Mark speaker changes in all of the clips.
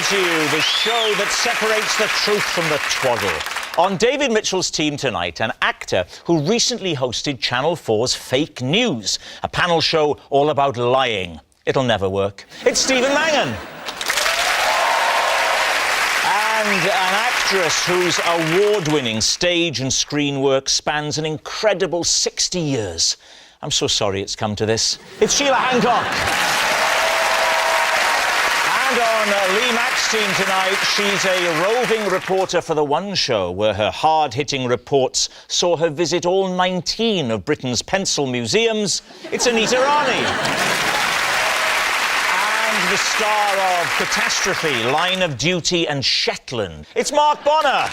Speaker 1: to you the show that separates the truth from the twaddle. On David Mitchell's team tonight, an actor who recently hosted Channel 4's Fake News, a panel show all about lying. It'll never work. It's Stephen Mangan. And an actress whose award-winning stage and screen work spans an incredible 60 years. I'm so sorry it's come to this. It's Sheila Hancock. And on Lee Mack's team tonight, she's a roving reporter for The One Show, where her hard-hitting reports saw her visit all 19 of Britain's pencil museums. It's Anita Rani. And the star of Catastrophe, Line of Duty and Shetland. It's Mark Bonner.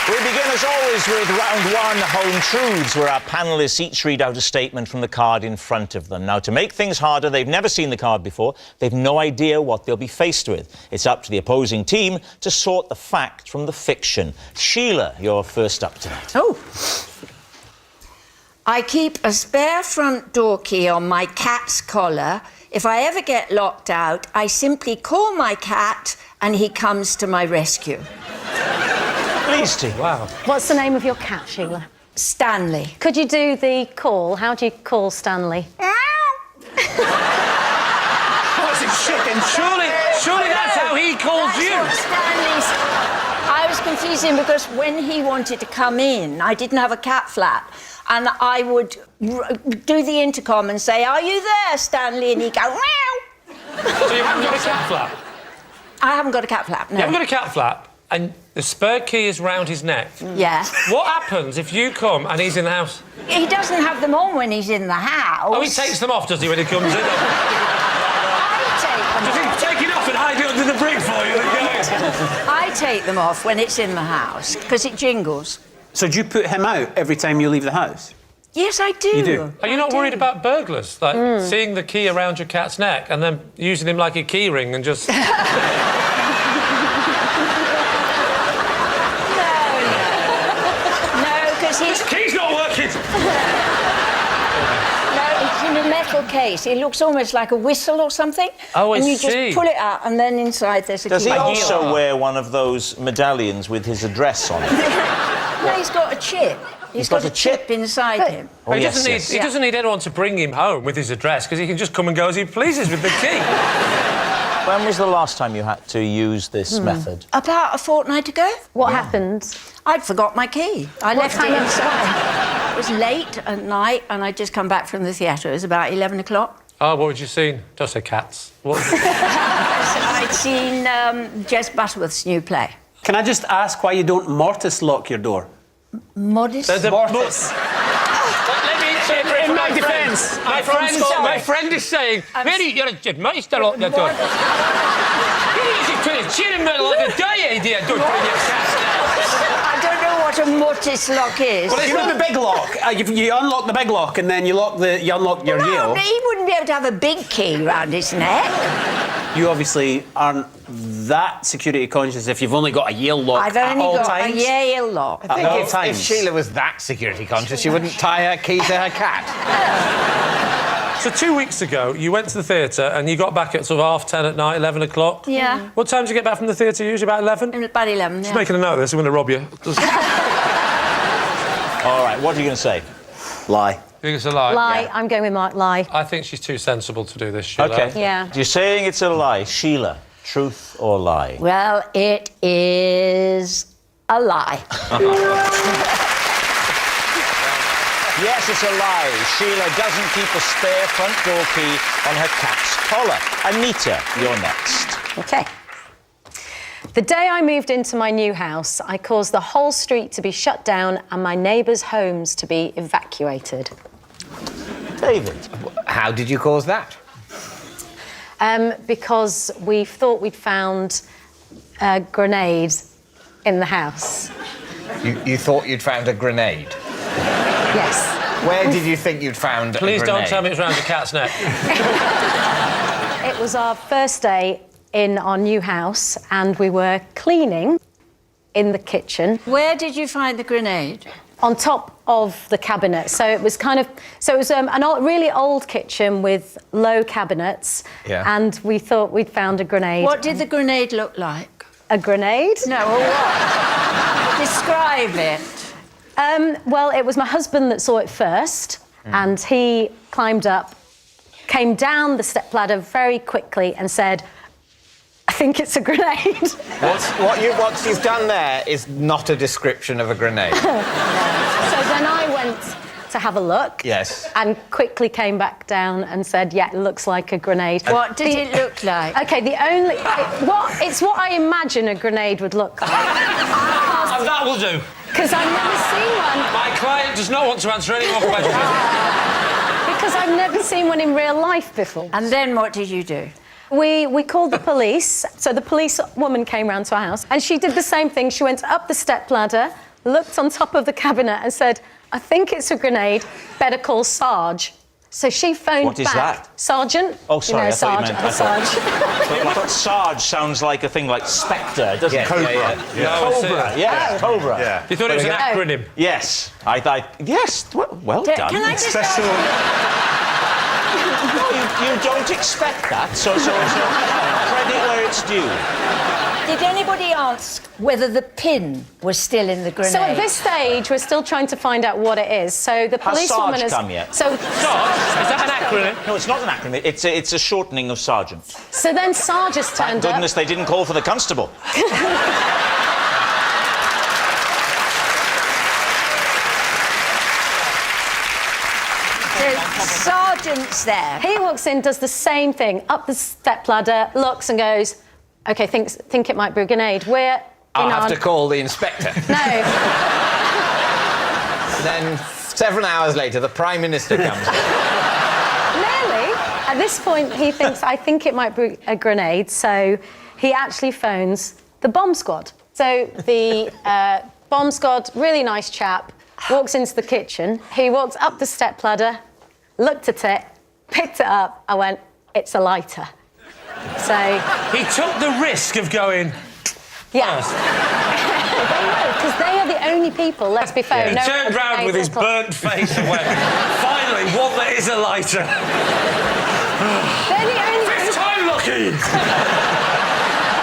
Speaker 1: We begin, as always, with round one, Home Truths, where our panellists each read out a statement from the card in front of them. Now, to make things harder, they've never seen the card before. They've no idea what they'll be faced with. It's up to the opposing team to sort the fact from the fiction. Sheila, you're first up tonight.
Speaker 2: Oh. I keep a spare front door key on my cat's collar. If I ever get locked out, I simply call my cat and he comes to my rescue.
Speaker 1: Please, T. Wow.
Speaker 3: What's the name of your cat, Sheila?
Speaker 2: Stanley.
Speaker 3: Could you do the call? How do you call Stanley?
Speaker 4: What's it, chicken? Surely that's how he calls you.
Speaker 2: Stanley's... I was confusing because when he wanted to come in, I didn't have a cat flap. And I would do the intercom and say, "Are you there, Stanley?" And he'd go, "Meow."
Speaker 4: So you haven't got a cat flap?
Speaker 2: I haven't got a cat flap, no.
Speaker 4: You haven't got a cat flap, and the spare key is round his neck.
Speaker 2: Yeah.
Speaker 4: What happens if you come and he's in the house?
Speaker 2: He doesn't have them on when he's in the house.
Speaker 4: Oh, he takes them off, does he, when he comes in?
Speaker 2: I take them
Speaker 4: Does he take it off and hide it under the brick for you?
Speaker 2: I take them off when it's in the house, because it jingles.
Speaker 5: So do you put him out every time you leave the house?
Speaker 2: Yes, I do.
Speaker 5: You do?
Speaker 4: Are you not worried about burglars? Like, seeing the key around your cat's neck and then using him like a key ring and just...
Speaker 2: No, because he's...
Speaker 4: Key's not working!
Speaker 2: No, it's in a metal case. It looks almost like a whistle or something.
Speaker 4: Oh, I
Speaker 2: And you
Speaker 4: see.
Speaker 2: just pull it out, and then inside there's a
Speaker 1: Does
Speaker 2: key.
Speaker 1: he also wear one of those medallions with his address on it?
Speaker 2: No, he's got a chip. He's got a chip inside him.
Speaker 1: Oh,
Speaker 4: he
Speaker 1: yes,
Speaker 4: doesn't need anyone to bring him home with his address, because he can just come and go as he pleases with the key.
Speaker 1: When was the last time you had to use this method?
Speaker 2: About a fortnight ago.
Speaker 3: What happened?
Speaker 2: I'd forgot my key. I left it inside. It was late at night, and I'd just come back from the theatre. It was about 11 o'clock.
Speaker 4: Oh, what had you seen? Don't say cats. What?
Speaker 2: I'd seen Jess Butterworth's new play.
Speaker 5: Can I just ask why you don't mortise lock your door?
Speaker 2: Modest?
Speaker 5: Mortise.
Speaker 4: In my defence, my friend is saying, Mary, you're a meister lock your door. You're trying to cheer him like a die idea. Don't bring your cats down.
Speaker 2: I don't know what a mortise lock is.
Speaker 5: Well, you know the big lock. You unlock the big lock and then you unlock your
Speaker 2: No,
Speaker 5: Yale.
Speaker 2: he wouldn't be able to have a big key round his neck.
Speaker 5: You obviously aren't that security conscious if you've only got a Yale lock
Speaker 2: I've only
Speaker 5: at all
Speaker 2: got
Speaker 5: times.
Speaker 2: a Yale lock.
Speaker 5: At all
Speaker 6: If
Speaker 5: times.
Speaker 6: Sheila was that security conscious, she wouldn't tie her key to her cat.
Speaker 4: So 2 weeks ago, you went to the theatre and you got back at sort of 10:30 at night, 11 o'clock.
Speaker 2: Yeah.
Speaker 4: What time did you get back from the theatre usually? About 11?
Speaker 2: About 11,
Speaker 4: Just
Speaker 2: yeah.
Speaker 4: making a note of this, I'm going to rob you.
Speaker 1: All right, what are you going to say?
Speaker 5: Lie.
Speaker 4: I think it's a lie.
Speaker 3: Lie. I'm going with Mark. Lie.
Speaker 4: I think she's too sensible to do this, Sheila.
Speaker 1: OK.
Speaker 3: Yeah.
Speaker 1: You're saying it's a lie. Sheila, truth or lie?
Speaker 2: Well, it is a lie.
Speaker 1: Yes, it's a lie. Sheila doesn't keep a spare front door key on her cat's collar. Anita, you're next.
Speaker 3: OK. The day I moved into my new house, I caused the whole street to be shut down and my neighbours' homes to be evacuated.
Speaker 1: David.
Speaker 6: How did you cause that?
Speaker 3: Because we thought we'd found a grenade in the house.
Speaker 6: You thought you'd found a grenade?
Speaker 3: Yes.
Speaker 6: Where did you think you'd found a grenade?
Speaker 4: Please don't tell me it's round the cat's neck.
Speaker 3: It was our first day in our new house and we were cleaning in the kitchen.
Speaker 2: Where did you find the grenade?
Speaker 3: On top of the cabinet. So it was an really old kitchen with low cabinets.
Speaker 6: Yeah.
Speaker 3: And we thought we'd found a grenade.
Speaker 2: What did the grenade look like?
Speaker 3: A grenade?
Speaker 2: No, or what? Describe it.
Speaker 3: Well, it was my husband that saw it first, and he climbed up, came down the stepladder very quickly and said, I think it's a grenade.
Speaker 6: What you've done there is not a description of a grenade.
Speaker 3: So then I went to have a look.
Speaker 6: Yes.
Speaker 3: And quickly came back down and said, yeah, it looks like a grenade.
Speaker 2: What did it look like?
Speaker 3: OK, it's what I imagine a grenade would look like.
Speaker 4: That will do.
Speaker 3: Because I've never seen one.
Speaker 4: My client does not want to answer any more questions.
Speaker 3: Because I've never seen one in real life before.
Speaker 2: And then what did you do?
Speaker 3: We called the police. So the police woman came round to our house and she did the same thing. She went up the stepladder, looked on top of the cabinet and said, I think it's a grenade, better call Sarge. So she phoned
Speaker 1: What is
Speaker 3: back.
Speaker 1: that?
Speaker 3: Sergeant.
Speaker 1: Oh, sorry,
Speaker 3: You know,
Speaker 1: I thought you
Speaker 3: Sarge.
Speaker 1: meant-
Speaker 3: Sarge.
Speaker 1: I thought Sarge sounds like a thing like Spectre, doesn't
Speaker 6: Yeah,
Speaker 1: it? Cobra.
Speaker 6: yeah,
Speaker 4: yeah. No, it's,
Speaker 1: Cobra, yes, Cobra.
Speaker 7: Yeah.
Speaker 4: You thought it was an acronym?
Speaker 1: Yes, yes, well done.
Speaker 2: Can I just
Speaker 7: Special.
Speaker 1: You don't expect that, so credit where it's due.
Speaker 2: Did anybody ask whether the pin was still in the grenade?
Speaker 3: So at this stage, we're still trying to find out what it is. So the
Speaker 1: Has
Speaker 3: policewoman
Speaker 1: Sarge come yet?
Speaker 3: So,
Speaker 4: Sarge? Is that an acronym?
Speaker 1: No, it's not an acronym. It's a shortening of sergeant.
Speaker 3: so then Sarge has
Speaker 1: Thank
Speaker 3: turned
Speaker 1: goodness
Speaker 3: up.
Speaker 1: they didn't call for the constable.
Speaker 2: The sergeant's there.
Speaker 3: He walks in, does the same thing, up the stepladder, looks and goes, OK, think it might be a grenade. We're
Speaker 6: I'll
Speaker 3: in
Speaker 6: have
Speaker 3: our...
Speaker 6: to call the inspector.
Speaker 3: No.
Speaker 6: Then, several hours later, the Prime Minister comes in.
Speaker 3: Nearly. At this point, he thinks, I think it might be a grenade, so he actually phones the bomb squad. So the bomb squad, really nice chap, walks into the kitchen. He walks up the stepladder, looked at it, picked it up. I went, it's a lighter. So,
Speaker 4: He took the risk of going...
Speaker 3: yeah. Because they are the only people, let's be fair.
Speaker 4: He
Speaker 3: no
Speaker 4: turned round with his burnt face and went, finally, one that is a lighter.
Speaker 3: They're the only...
Speaker 4: Fifth time lucky!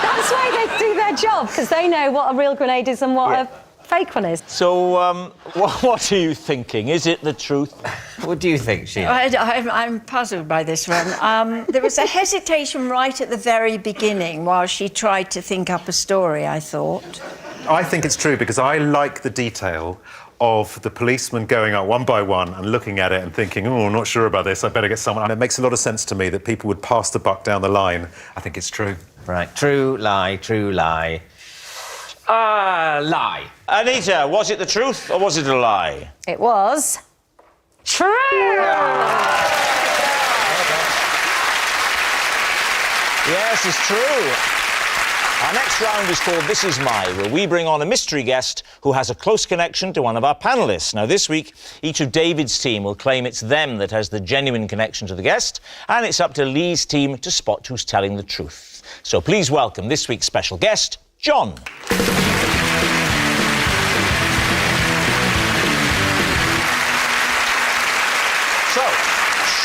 Speaker 3: That's why they do their job, because they know what a real grenade is and what a fake one is.
Speaker 1: So, what are you thinking? Is it the truth?
Speaker 6: What do you think, Sheila?
Speaker 2: I'm puzzled by this one. There was a hesitation right at the very beginning while she tried to think up a story, I thought.
Speaker 7: I think it's true because I like the detail of the policemen going up one by one and looking at it and thinking, oh, I'm not sure about this, I better get someone. And it makes a lot of sense to me that people would pass the buck down the line. I think it's true.
Speaker 6: Right, true, lie, true, lie. Lie.
Speaker 1: Anita, was it the truth or was it a lie?
Speaker 3: It was... true!
Speaker 1: Yes, it's true. Our next round is called This Is My, where we bring on a mystery guest who has a close connection to one of our panellists. Now, this week, each of David's team will claim it's them that has the genuine connection to the guest, and it's up to Lee's team to spot who's telling the truth. So please welcome this week's special guest, John. So,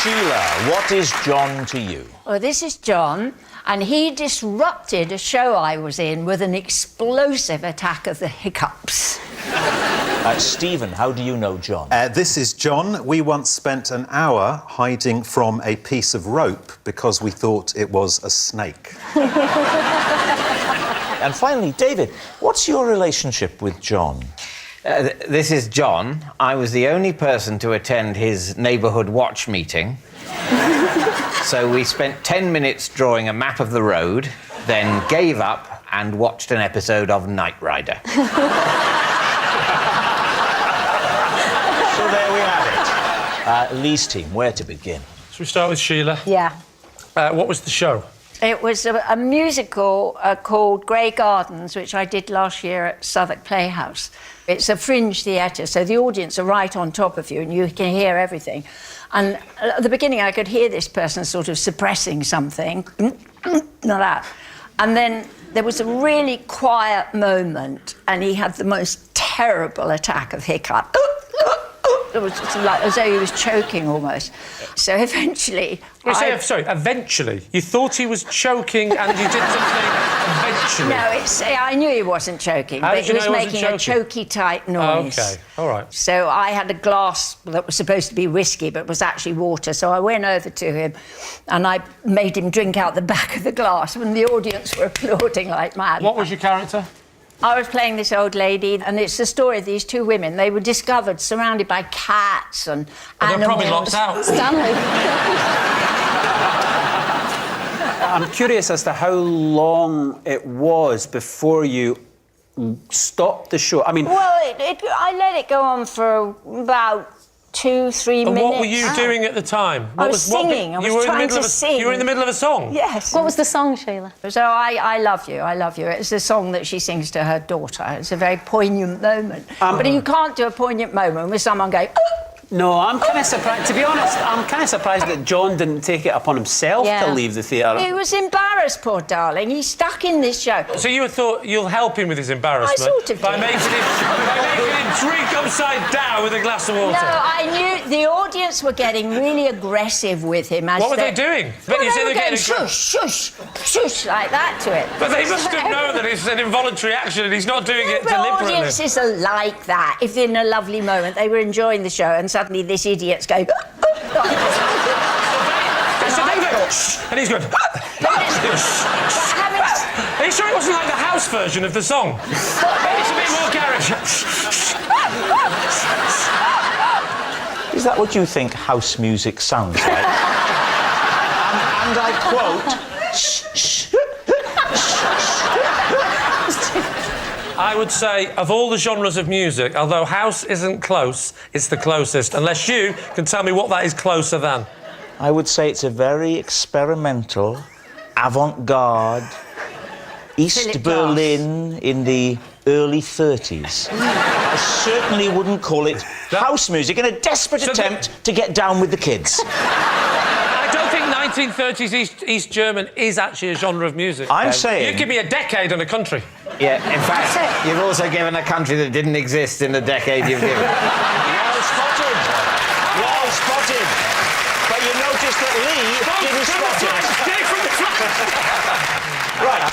Speaker 1: Sheila, what is John to you?
Speaker 2: Well, this is John, and he disrupted a show I was in with an explosive attack of the hiccups.
Speaker 1: Stephen, how do you know John?
Speaker 7: This is John. We once spent an hour hiding from a piece of rope because we thought it was a snake.
Speaker 1: And finally, David, what's your relationship with John?
Speaker 6: This is John. I was the only person to attend his neighbourhood watch meeting. So we spent 10 minutes drawing a map of the road, then gave up and watched an episode of Knight Rider.
Speaker 1: So there we have it. Lee's team, where to begin?
Speaker 4: Should we start with Sheila?
Speaker 3: Yeah.
Speaker 4: What was the show?
Speaker 2: It was a musical called Grey Gardens, which I did last year at Southwark Playhouse. It's a fringe theatre, so the audience are right on top of you and you can hear everything. And at the beginning, I could hear this person sort of suppressing something, like that. And then there was a really quiet moment and he had the most terrible attack of hiccup. It was just like as though he was choking almost. So eventually...
Speaker 4: eventually? You thought he was choking and you did something eventually?
Speaker 2: No, I knew he wasn't choking,
Speaker 4: How
Speaker 2: but
Speaker 4: did
Speaker 2: he
Speaker 4: you
Speaker 2: was
Speaker 4: know he wasn't
Speaker 2: making a
Speaker 4: choking?
Speaker 2: choky-type noise.
Speaker 4: OK, all right.
Speaker 2: So I had a glass that was supposed to be whiskey, but was actually water. So I went over to him and I made him drink out the back of the glass when the audience were applauding like mad.
Speaker 4: What was your character?
Speaker 2: I was playing this old lady, and it's the story of these two women. They were discovered surrounded by cats and animals.
Speaker 4: They're probably locked out.
Speaker 3: Stanley.
Speaker 5: I'm curious as to how long it was before you stopped the show. I mean...
Speaker 2: Well, I let it go on for about 2-3 minutes.
Speaker 4: And what were you doing at the time?
Speaker 2: I was singing. I was trying to sing.
Speaker 4: You were in the middle of a song?
Speaker 2: Yes.
Speaker 3: What was the song, Sheila?
Speaker 2: So I love you, I love you. It's a song that she sings to her daughter. It's a very poignant moment. But you can't do a poignant moment with someone going...
Speaker 5: No, I'm kind of surprised. To be honest, I'm kind of surprised that John didn't take it upon himself to leave the theatre.
Speaker 2: He was embarrassed, poor darling. He's stuck in this show.
Speaker 4: So you thought you'll help him with his embarrassment
Speaker 2: I sort of
Speaker 4: by
Speaker 2: did.
Speaker 4: making him drink upside down with a glass of water?
Speaker 2: No, I knew the audience were getting really aggressive with him. As
Speaker 4: What were they doing?
Speaker 2: Well,
Speaker 4: You said
Speaker 2: they were
Speaker 4: they were
Speaker 2: going
Speaker 4: getting
Speaker 2: shush, shush, shush, like that to it.
Speaker 4: But they must have known that it's an involuntary action and he's not doing it
Speaker 2: But
Speaker 4: deliberately.
Speaker 2: audiences are like that. If in a lovely moment they were enjoying the show and suddenly this idiot's going...
Speaker 4: So they go, shh, and he's going... Are you sure it wasn't like the house version of the song? It's a bit more garage.
Speaker 1: Is that what you think house music sounds like? and I quote... shh,
Speaker 4: I would say, of all the genres of music, although house isn't close, it's the closest, unless you can tell me what that is closer than.
Speaker 1: I would say it's a very experimental, avant-garde, East
Speaker 2: Philip
Speaker 1: Berlin in the early 30s. I certainly wouldn't call it house music in a desperate attempt to get down with the kids.
Speaker 4: I don't think 1930s East German is actually a genre of music.
Speaker 1: I'm saying...
Speaker 4: You give me a decade and a country.
Speaker 6: Yeah, in fact, you've also given a country that didn't exist in the decade you've given.
Speaker 1: Well spotted. Well spotted. But you noticed that Lee didn't spot it. Right.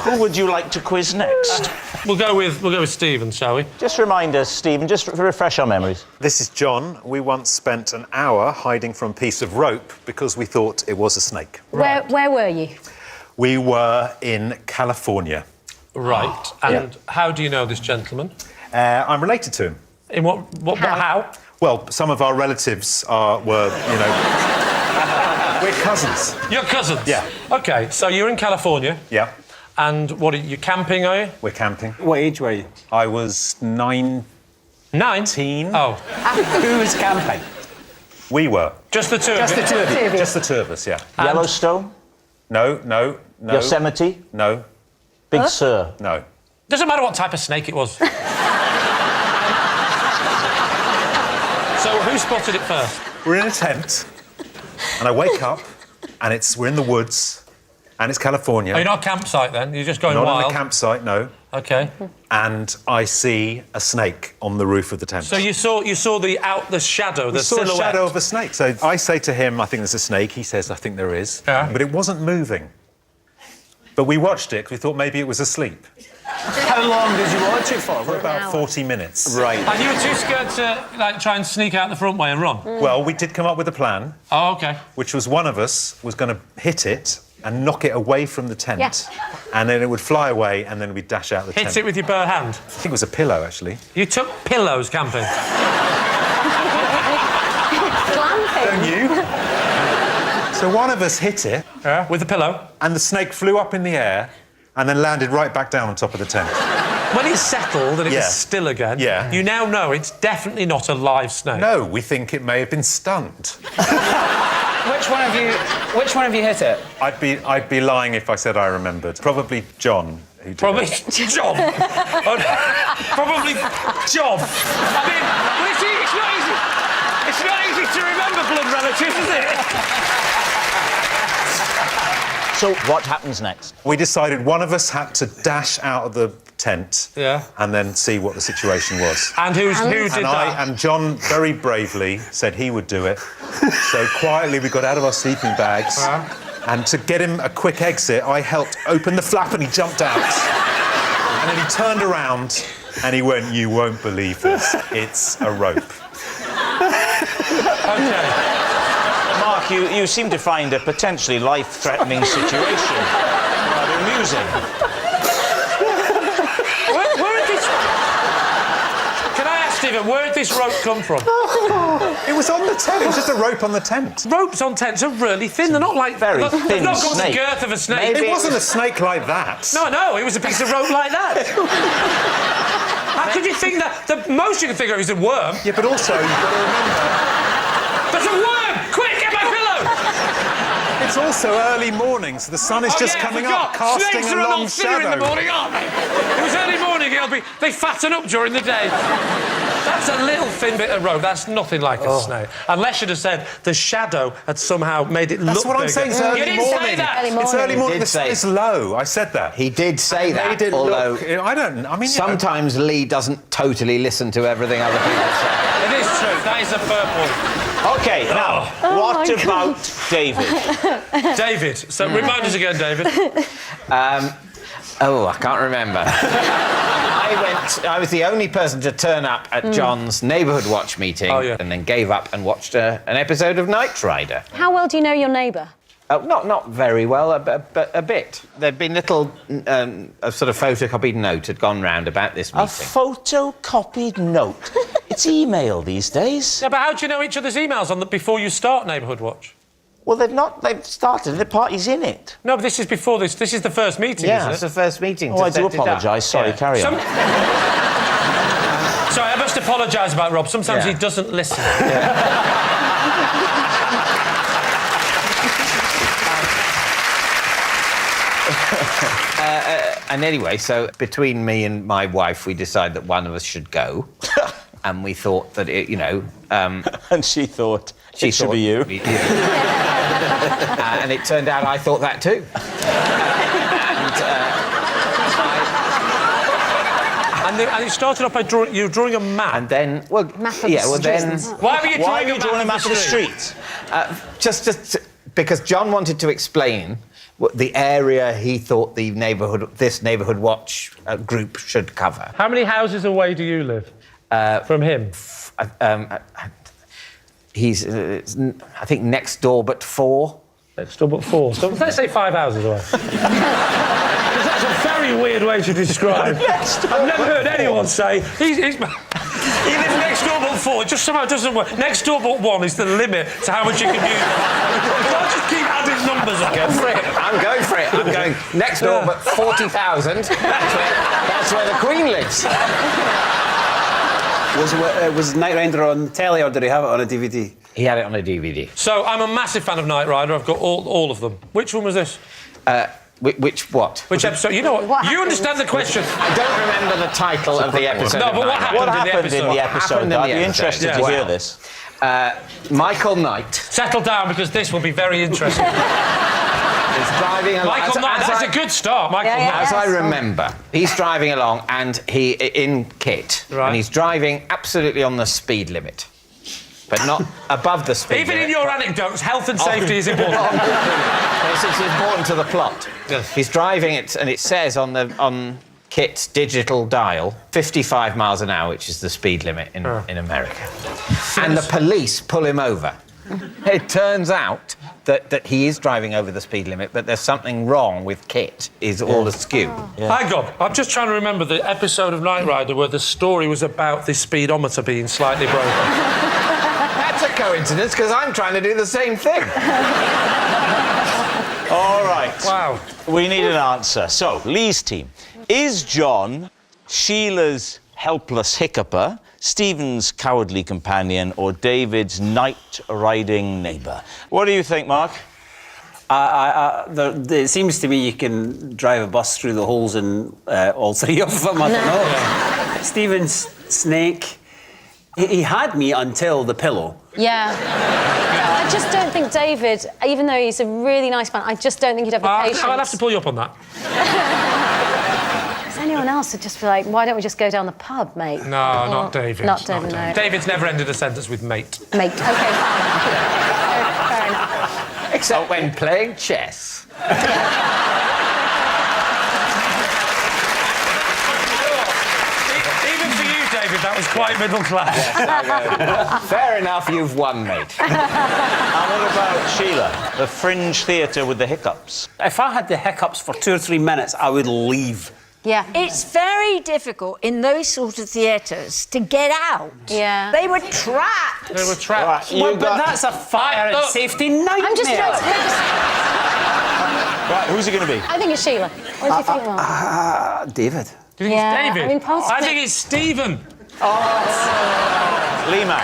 Speaker 1: Who would you like to quiz next?
Speaker 4: We'll go with Stephen, shall we?
Speaker 1: Just remind us, Stephen, just to refresh our memories.
Speaker 7: This is John. We once spent an hour hiding from a piece of rope because we thought it was a snake.
Speaker 3: Where were you?
Speaker 7: We were in California.
Speaker 4: Right. And how do you know this gentleman?
Speaker 7: I'm related to him.
Speaker 4: In what how?
Speaker 7: Well, some of our relatives were, we're cousins.
Speaker 4: You're cousins?
Speaker 7: Yeah.
Speaker 4: OK, so you're in California.
Speaker 7: Yeah,
Speaker 4: And what are you camping, are you?
Speaker 7: we're camping.
Speaker 5: What age were you?
Speaker 7: I was 19.
Speaker 4: 19? Oh.
Speaker 5: Who was camping?
Speaker 7: We were.
Speaker 4: Just the two of you?
Speaker 5: Just the two of you.
Speaker 7: Just the two of us, yeah.
Speaker 1: Yellowstone?
Speaker 7: No.
Speaker 1: Yosemite?
Speaker 7: No,
Speaker 1: Big Sur?
Speaker 7: no.
Speaker 4: Doesn't matter what type of snake it was. So who spotted it first?
Speaker 7: We're in a tent, and I wake up, and we're in the woods, and it's California.
Speaker 4: Oh, you're not a campsite then? You're just going
Speaker 7: Not
Speaker 4: wild?
Speaker 7: on a campsite, no.
Speaker 4: OK.
Speaker 7: And I see a snake on the roof of the tent.
Speaker 4: So you saw the shadow, the
Speaker 7: I saw
Speaker 4: silhouette.
Speaker 7: a shadow of a snake. So I say to him, I think there's a snake. He says, I think there is.
Speaker 4: Yeah.
Speaker 7: But it wasn't moving. But we watched it because we thought maybe it was asleep.
Speaker 5: How long did you watch it for?
Speaker 7: For about 40 minutes.
Speaker 5: Right.
Speaker 4: And you were too scared to try and sneak out the front way and run?
Speaker 7: Well, we did come up with a plan,
Speaker 4: Oh, OK.
Speaker 7: which was one of us was going to hit it and knock it away from the tent.
Speaker 3: Yeah.
Speaker 7: And then it would fly away and then we'd dash out the tent.
Speaker 4: Hit it with your bare hand.
Speaker 7: I think it was a pillow, actually.
Speaker 4: You took pillows camping.
Speaker 3: Glamping.
Speaker 7: Don't you? So one of us hit it,
Speaker 4: Yeah. With a pillow.
Speaker 7: and the snake flew up in the air and then landed right back down on top of the tent.
Speaker 4: When it's settled and it
Speaker 7: Yeah.
Speaker 4: was still again,
Speaker 7: Yeah.
Speaker 4: you now know it's definitely not a live snake.
Speaker 7: No, we think it may have been stunned.
Speaker 5: Which one of you hit it?
Speaker 7: I'd be lying if I said I remembered. Probably John. Who did
Speaker 4: Probably
Speaker 7: it.
Speaker 4: John. Probably John. I mean, well, you see, it's not easy. It's not easy to remember blood relatives, is it?
Speaker 1: So what happens next?
Speaker 7: We decided one of us had to dash out of the tent and then see what the situation was.
Speaker 4: And who did that?
Speaker 7: And John very bravely said he would do it. So quietly we got out of our sleeping bags and to get him a quick exit, I helped open the flap and he jumped out. And then he turned around and he went, "You won't believe this. It's a rope."
Speaker 4: OK.
Speaker 1: Mark, you seem to find a potentially life-threatening situation rather amusing.
Speaker 4: Stephen, where did this rope come from?
Speaker 7: It was on the tent. It was just a rope on the tent.
Speaker 4: Ropes on tents are really thin. They're not like...
Speaker 1: Very thin
Speaker 4: They've not got
Speaker 1: snake.
Speaker 4: the girth of a snake.
Speaker 7: It wasn't a snake like that.
Speaker 4: No, it was a piece of rope like that. How could you think that? The most you can figure is a worm.
Speaker 7: Yeah, but also, you've got to remember...
Speaker 4: There's a worm! Quick, get my pillow!
Speaker 7: It's also early morning, so the sun is just coming up, casting
Speaker 4: Snakes
Speaker 7: a
Speaker 4: are
Speaker 7: long
Speaker 4: lot thinner
Speaker 7: shadow.
Speaker 4: in the morning, aren't they? It was early morning, they fatten up during the day. That's a little thin bit of rope. That's nothing like a snake. Unless you'd have said the shadow had somehow made it look
Speaker 7: That's what I'm
Speaker 4: bigger.
Speaker 7: saying, it's early
Speaker 4: You didn't
Speaker 7: morning.
Speaker 4: say that.
Speaker 7: It's early morning, the
Speaker 6: did
Speaker 7: sun
Speaker 6: say-
Speaker 7: is low. I said that.
Speaker 6: He did say that,
Speaker 7: Made it
Speaker 6: although
Speaker 7: look... I mean...
Speaker 6: sometimes Lee doesn't totally listen to everything other people say.
Speaker 4: It is true. That is a fair point.
Speaker 1: OK, now, what about David?
Speaker 4: David. So remind us again, David.
Speaker 6: I can't remember. I was the only person to turn up at John's neighbourhood watch meeting and then gave up and watched an episode of Knight Rider.
Speaker 3: How well do you know your neighbour?
Speaker 6: Not very well, but a bit. There'd been little, a sort of photocopied note had gone round about this meeting.
Speaker 1: A photocopied note? It's email these days.
Speaker 4: Yeah, but how do you know each other's emails before you start Neighbourhood Watch?
Speaker 1: Well, they've started, the party's in it.
Speaker 4: No, but this is before this. This is the first meeting,
Speaker 6: Yeah,
Speaker 4: isn't
Speaker 6: it's
Speaker 4: it?
Speaker 6: the first meeting.
Speaker 1: Oh, I do apologise. Sorry, carry on.
Speaker 4: Sorry, I must apologise about Rob. Sometimes he doesn't listen.
Speaker 6: And anyway, so between me and my wife, we decided that one of us should go. And we thought that,
Speaker 1: And she thought it should be you.
Speaker 6: And it turned out I thought that too.
Speaker 4: And it started off by you were drawing a map.
Speaker 6: And then, well,
Speaker 3: Map of the streets.
Speaker 4: Why were you
Speaker 1: Why are
Speaker 4: drawing
Speaker 1: you drawing a map of the streets?
Speaker 6: just because John wanted to explain the area he thought this neighbourhood watch group should cover.
Speaker 4: How many houses away do you live from him?
Speaker 6: He's, I think, next door but 4.
Speaker 4: Next door but 4. So let's say 5 houses away. Because that's a very weird way to describe. I've never heard anyone say he lives next door but 4. It just somehow doesn't work. Next door but 1 is the limit to how much you can use. You can't just keep adding numbers up.
Speaker 6: Go for it. I'm going for it. I'm going next door but 40,000. That's where the Queen lives.
Speaker 5: Was Knight Rider on telly or did he have it on a DVD?
Speaker 6: He had it on a DVD.
Speaker 4: So I'm a massive fan of Knight Rider. I've got all of them. Which one was this?
Speaker 6: Which what?
Speaker 4: Which episode? You know what? You understand the question.
Speaker 6: I don't remember the title of the episode.
Speaker 4: No, but what happened?
Speaker 1: What happened in the episode? I'd be interested to hear this.
Speaker 6: Michael Knight
Speaker 4: Settle down, because this will be very interesting.
Speaker 6: is driving along.
Speaker 4: Michael Knight, that's a good start, Michael Knight.
Speaker 6: As I remember, he's driving along and he in kit, and he's driving absolutely on the speed limit, but not above the speed
Speaker 4: Even
Speaker 6: limit.
Speaker 4: in your anecdotes, health and safety is important.
Speaker 6: Yes, it's important to the plot.
Speaker 4: Yes.
Speaker 6: He's driving it, and it says on Kit's digital dial 55 miles an hour, which is the speed limit in America. And the police pull him over. It turns out that he is driving over the speed limit, but there's something wrong with Kit. He's all askew.
Speaker 4: Hang on, I'm just trying to remember the episode of Knight Rider where the story was about the speedometer being slightly broken.
Speaker 6: That's a coincidence, because I'm trying to do the same thing.
Speaker 1: All right.
Speaker 4: Wow.
Speaker 1: We need an answer. So, Lee's team. Is John Sheila's helpless hiccuper, Stephen's cowardly companion, or David's night-riding neighbour? What do you think, Mark?
Speaker 5: It seems to me you can drive a bus through the holes in all three of them. I don't know. Stephen's snake. He had me until the pillow.
Speaker 3: Yeah. I I just don't think David, even though he's a really nice man, I just don't think he'd have the patience.
Speaker 4: I'll have to pull you up on that.
Speaker 3: Because anyone else would just be like, why don't we just go down the pub, mate?
Speaker 4: No, not David.
Speaker 3: Not David, no.
Speaker 4: David's never ended a sentence with mate.
Speaker 3: Mate, OK, fine. Fair enough.
Speaker 6: Except when playing chess.
Speaker 4: Even for you, David, that was quite middle class.
Speaker 6: Fair enough, you've won, mate.
Speaker 1: And what about Sheila? The fringe theatre with the hiccups.
Speaker 5: If I had the hiccups for 2 or 3 minutes, I would leave.
Speaker 3: Yeah.
Speaker 2: It's very difficult in those sort of theatres to get out.
Speaker 3: Yeah.
Speaker 2: They were trapped.
Speaker 4: They were trapped.
Speaker 1: Right,
Speaker 5: Well, but that's a fire and
Speaker 4: Look,
Speaker 5: safety nightmare.
Speaker 3: I'm just trying to...
Speaker 1: Right, who's it going to be?
Speaker 3: I think it's Sheila. What do you think, Mark?
Speaker 5: David.
Speaker 4: Do you think
Speaker 3: Yeah,
Speaker 4: it's David?
Speaker 3: I mean, possibly.
Speaker 4: I think it's Stephen.
Speaker 1: Lima,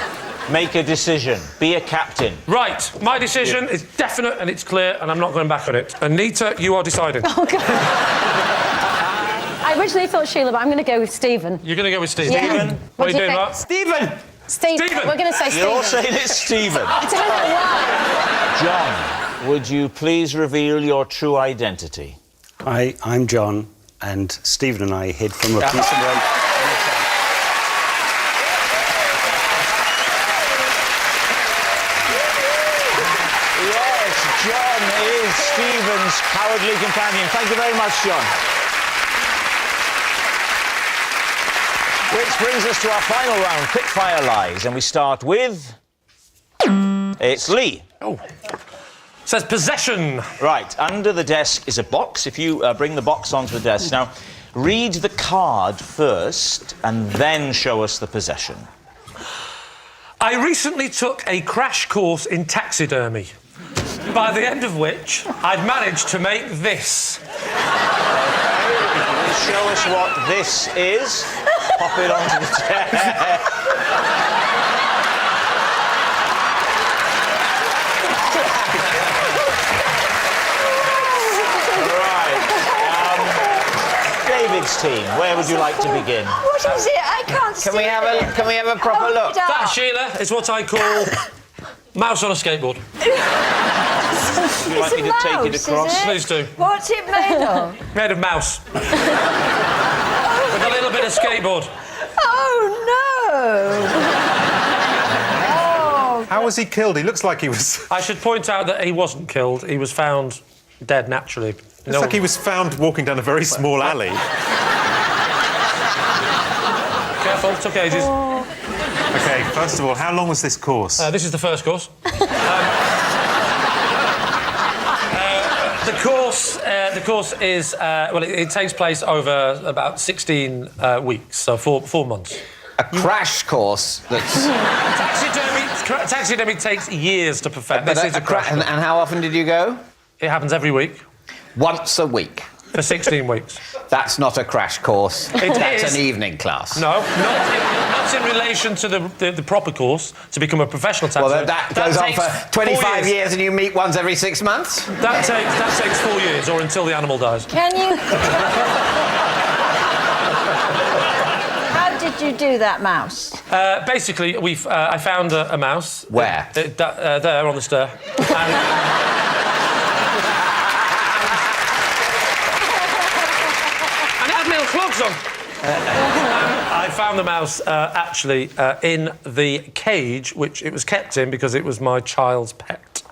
Speaker 1: make a decision. Be a captain.
Speaker 4: Right, my decision is definite and it's clear, and I'm not going back on it. Anita, you are deciding.
Speaker 3: Oh, God. I originally thought Sheila, but I'm going to go with Stephen.
Speaker 4: You're going to go with Stephen.
Speaker 3: Yeah.
Speaker 1: Stephen.
Speaker 4: What are you
Speaker 3: do
Speaker 4: doing,
Speaker 3: think?
Speaker 4: Mark?
Speaker 6: Stephen!
Speaker 3: Stephen.
Speaker 4: Stephen.
Speaker 3: We're going to say
Speaker 1: You're all
Speaker 3: Stephen.
Speaker 1: saying it's Stephen.
Speaker 3: I don't know why.
Speaker 1: John, would you please reveal your true identity?
Speaker 8: Hi, I'm John, and Stephen and I hid from a police and
Speaker 1: Yes, John is Stephen's cowardly companion. Thank you very much, John. Which brings us to our final round, quickfire lies, and we start with... It's Lee.
Speaker 4: Oh. Says possession.
Speaker 1: Right, under the desk is a box. If you bring the box onto the desk. Now, read the card first and then show us the possession.
Speaker 4: I recently took a crash course in taxidermy, by the end of which I'd managed to make this.
Speaker 1: Please show us what this is. Pop it onto the desk. David's team, where would you like to begin?
Speaker 2: What is it? I can't see
Speaker 6: Can we have a proper
Speaker 2: Hold
Speaker 6: look?
Speaker 2: it up.
Speaker 4: That, Sheila, is what I call mouse on a skateboard.
Speaker 1: Would you like me to take it across?
Speaker 4: Please do.
Speaker 2: What's it made of?
Speaker 4: Made of mouse. With a little bit of skateboard.
Speaker 2: Oh, no! Oh,
Speaker 7: How was he killed? He looks like he was...
Speaker 4: I should point out that he wasn't killed. He was found dead naturally.
Speaker 7: It's like he was found walking down a very small alley.
Speaker 4: Careful, took ages.
Speaker 7: OK, first of all, how long was this course?
Speaker 4: This is the first course. The course is well. It takes place over about 16 weeks, so 4 months.
Speaker 6: A crash course that's...
Speaker 4: Taxidermy takes years to perfect. This is a crash.
Speaker 6: And how often did you go?
Speaker 4: It happens every week
Speaker 6: Once a week.
Speaker 4: for 16 weeks.
Speaker 6: That's not a crash course. That's
Speaker 4: is.
Speaker 6: an evening class.
Speaker 4: No, not in relation to the proper course to become a professional
Speaker 6: Well,
Speaker 4: taxidermist.
Speaker 6: that goes on
Speaker 4: takes
Speaker 6: for 25
Speaker 4: 4
Speaker 6: years and you meet once every 6 months?
Speaker 4: That takes 4 years, or until the animal dies.
Speaker 2: can you... How did you do that mouse?
Speaker 4: Basically, I found a mouse.
Speaker 6: Where?
Speaker 4: There on the stair. And it had little clogs on. I found the mouse actually in the cage which it was kept in because it was my child's pet.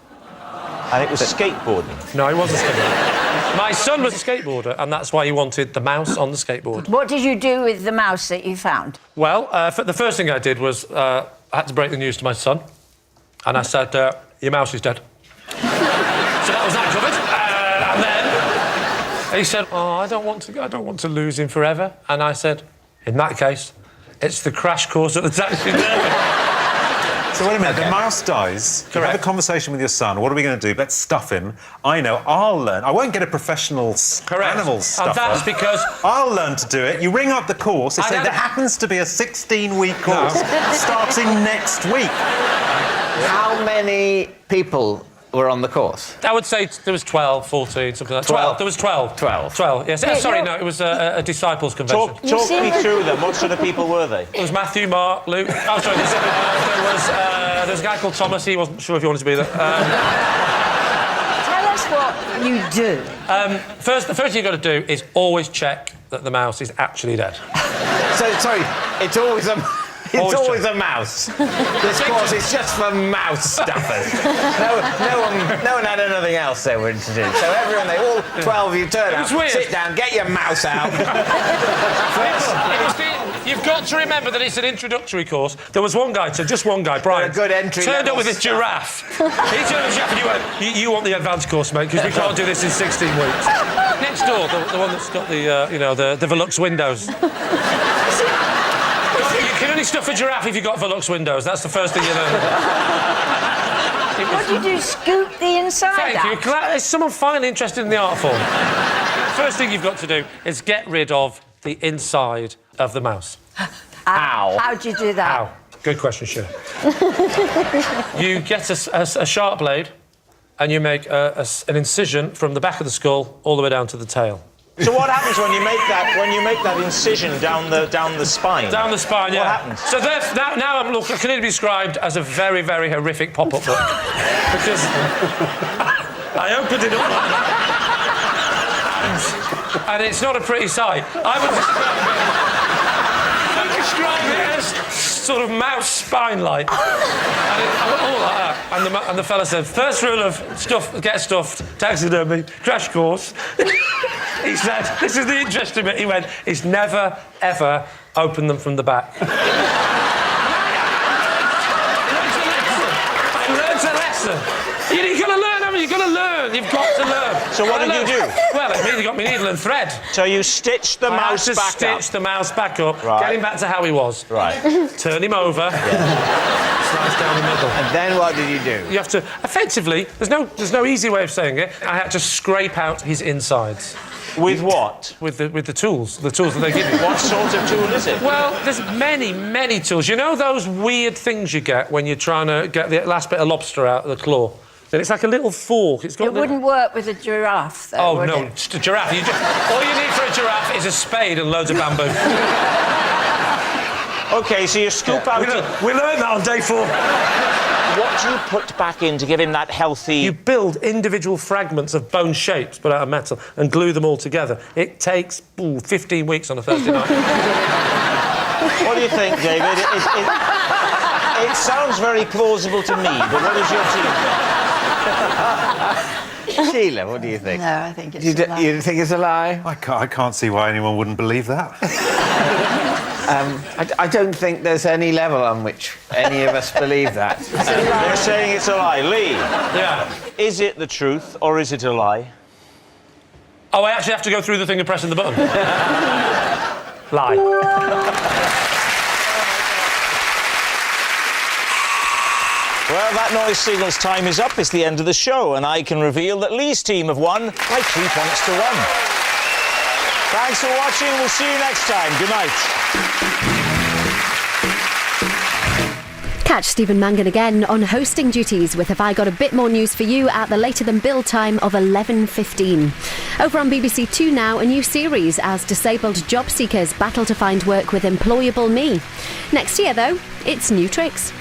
Speaker 1: And it was skateboarding.
Speaker 4: No, he wasn't skateboarding. My son was a skateboarder, and that's why he wanted the mouse on the skateboard.
Speaker 2: What did you do with the mouse that you found?
Speaker 4: Well, the first thing I did was I had to break the news to my son, and I said, "Your mouse is dead." So that was that covered. And then he said, "Oh, I don't want to lose him forever." And I said, "In that case, it's the crash course at the taxidermy."
Speaker 7: So wait a minute, the mouse dies. You
Speaker 4: Correct.
Speaker 7: have a conversation with your son. What are we going to do? Let's stuff him. I know, I'll learn. I won't get a professional animal stuffer.
Speaker 4: And that's because...
Speaker 7: I'll learn to do it. You ring up the course. They say there happens to be a 16-week course starting next week.
Speaker 6: How many people were on the course?
Speaker 4: I would say there was 12, 14, something like that. 12. There was 12.
Speaker 6: 12.
Speaker 4: 12, yes. Sorry, no, it was a disciples' convention.
Speaker 1: Talk me through them. What sort of people were they?
Speaker 4: It was Matthew, Mark, Luke. Oh, sorry, there was a guy called Thomas. He wasn't sure if he wanted to be there.
Speaker 2: Tell us what you do.
Speaker 4: The first thing you've got to do is always check that the mouse is actually dead.
Speaker 6: So, sorry, it's always a mouse. This course is just for mouse stuffers. No one had anything else they were to do. So everyone, all 12 of you turn up, sit down, get your mouse out.
Speaker 4: You've got to remember that it's an introductory course. There was one guy, just one guy, Brian.
Speaker 6: A good entry
Speaker 4: turned up
Speaker 6: level
Speaker 4: with a giraffe. He turned up with a giraffe and you went, you want the advanced course, mate, because we can't do this in 16 weeks. Next door, the one that's got the Velux windows. You can only stuff a giraffe if you've got Velux windows. That's the first thing you learn.
Speaker 2: What do you do? Scoop the inside out?
Speaker 4: Thank you. Is someone finally interested in the art form? First thing you've got to do is get rid of the inside of the mouse.
Speaker 6: How?
Speaker 2: How do you do that?
Speaker 4: How? Good question, Sheila. You get a sharp blade and you make an incision from the back of the skull all the way down to the tail.
Speaker 1: So what happens when you make that incision down the spine?
Speaker 4: Down the spine, yeah.
Speaker 1: What happens?
Speaker 4: So now I can only be described as a very, very horrific pop-up book. Because I opened it up and it's not a pretty sight. I would describe it as sort of mouse spine-like. All like that. And the fella said, first rule of get stuffed, taxidermy, crash course. He said, this is the interesting bit, he went, is never, ever open them from the back. I learned a lesson. You've got to learn, haven't you? You've got to learn. You've got to learn.
Speaker 1: So what did you do?
Speaker 4: Well, I really got me needle and thread.
Speaker 1: So you stitched the mouse back up?
Speaker 4: Stitch the mouse back up,
Speaker 1: right.
Speaker 4: Get him back to how he was.
Speaker 1: Right.
Speaker 4: Turn him over, slice down the middle.
Speaker 6: And then what did you do?
Speaker 4: You have to, effectively, there's no easy way of saying it, I had to scrape out his insides.
Speaker 1: With what?
Speaker 4: With the tools that they give you.
Speaker 1: What sort of tool is it?
Speaker 4: Well, there's many, many tools. You know those weird things you get when you're trying to get the last bit of lobster out of the claw? Then it's like a little fork. It
Speaker 2: wouldn't work with a giraffe, though,
Speaker 4: Oh,
Speaker 2: would
Speaker 4: no,
Speaker 2: it?
Speaker 4: just a giraffe. All you need for a giraffe is a spade and loads of bamboo.
Speaker 1: OK, so you scoop out...
Speaker 4: We learned that on day 4.
Speaker 1: What do you put back in to give him that healthy...
Speaker 4: You build individual fragments of bone shapes, but out of metal, and glue them all together. It takes 15 weeks on a Thursday night.
Speaker 1: What do you think, David? It sounds very plausible to me, but what does your team think?
Speaker 6: Sheila, what do you think?
Speaker 2: No, I think it's
Speaker 6: You
Speaker 2: a lie.
Speaker 6: think it's a lie?
Speaker 7: I can't see why anyone wouldn't believe that.
Speaker 6: I don't think there's any level on which any of us believe that.
Speaker 1: They're saying it's a lie. Lee,
Speaker 4: Yeah.
Speaker 1: is it the truth or is it a lie?
Speaker 4: Oh, I actually have to go through the thing of pressing the button. Lie.
Speaker 1: Well, that noise signal's time is up. It's the end of the show, and I can reveal that Lee's team have won by 3 points to 1. Thanks for watching. We'll see you next time. Good night.
Speaker 9: Catch Stephen Mangan again on hosting duties with Have I Got a Bit More News for You at the later than Bill time of 11:15. Over on BBC Two now, a new series as disabled job seekers battle to find work with Employable Me. Next year, though, it's new tricks.